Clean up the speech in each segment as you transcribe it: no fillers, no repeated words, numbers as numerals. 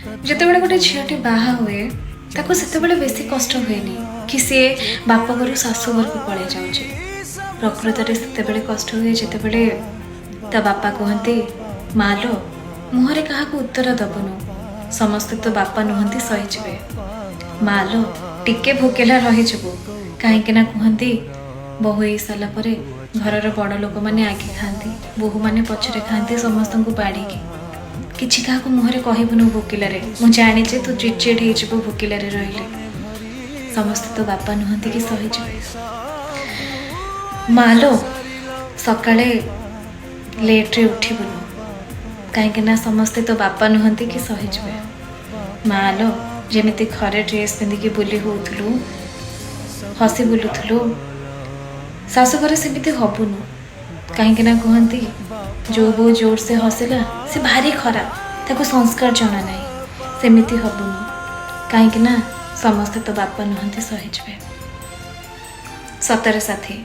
ଯେତେବେଳେ ଗୋଟେ ଝିଅଟି ବାହା ହୁଏ ତାକୁ ସେତେବେଳେ ବେଶୀ କଷ୍ଟ ହୁଏନି କି ସିଏ ବାପ ଘରୁ ଶାଶୁ ଘରକୁ ପଳେଇ ଯାଉଛି। ପ୍ରକୃତରେ ସେତେବେଳେ କଷ୍ଟ ହୁଏ ଯେତେବେଳେ ତା ବାପା କୁହନ୍ତି, ମାଲୋ ମୁହଁରେ କାହାକୁ ଉତ୍ତର ଦବୁନୁ, ସମସ୍ତେ ତ ବାପା ନୁହନ୍ତି ସହିଯିବେ। ମାଲୋ ଟିକେ ଭୋକିଲା ରହିଯିବୁ, କାହିଁକି ନା କୁହନ୍ତି ବୋହୂ ହେଇସାରିଲା ପରେ ଘରର ବଡ଼ ଲୋକମାନେ ଆଗେ ଖାଆନ୍ତି, ବୋହୂମାନେ ପଛରେ ଖାଆନ୍ତି ସମସ୍ତଙ୍କୁ ବାଢ଼ିକି। କିଛି କାହାକୁ ମୁହଁରେ କହିବୁନୁ ଭୋକିଲାରେ, ମୁଁ ଜାଣିଛି ତୁ ଚିଡ଼ଚିଡ଼ ହେଇଯିବୁ ଭୋକିଲାରେ ରହିଲେ, ସମସ୍ତେ ତ ବାପା ନୁହନ୍ତି କି ସହିଯିବେ। ମାଲୋ ସକାଳେ ଲେଟ୍ରେ ଉଠିବୁନୁ, କାହିଁକି ନା ସମସ୍ତେ ତ ବାପା ନୁହନ୍ତି କି ସହିଯିବେ। ମାଲୋ ଯେମିତି ଘରେ ଡ୍ରେସ୍ ପିନ୍ଧିକି ବୁଲି ହେଉଥିଲୁ, ହସି ବୁଲୁଥିଲୁ, ଶାଶୁଘରେ ସେମିତି ହବୁନୁ, କାହିଁକି ନା କୁହନ୍ତି ଯେଉଁ ବୋଉ ଜୋରସେ ହସିଲା ସେ ଭାରି ଖରାପ, ତାକୁ ସଂସ୍କାର ଜଣା ନାହିଁ। ସେମିତି ହବୁନୁ, କାହିଁକି ନା ସମସ୍ତେ ତ ବାପା ନୁହନ୍ତି ସହିଯିବେ। ସତରେ ସାଥୀ,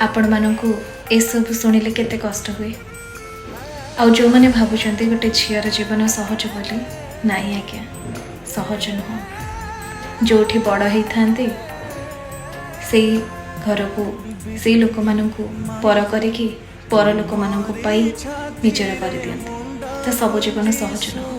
ଆପଣମାନଙ୍କୁ ଏସବୁ ଶୁଣିଲେ କେତେ କଷ୍ଟ ହୁଏ। ଆଉ ଯେଉଁମାନେ ଭାବୁଛନ୍ତି ଗୋଟେ ଝିଅର ଜୀବନ ସହଜ ବୋଲି, ନାହିଁ ଆଜ୍ଞା, ସହଜ ନୁହଁ। ଯେଉଁଠି ବଡ଼ ହେଇଥାନ୍ତି ସେଇ ଘରକୁ, ସେଇ ଲୋକମାନଙ୍କୁ ପର କରିକି ପର ଲୋକମାନଙ୍କୁ ପାଇ ନିଜର କରିଦିଅନ୍ତି। ତ ସବୁ ଜୀବନ ସହଜ ନୁହଁ।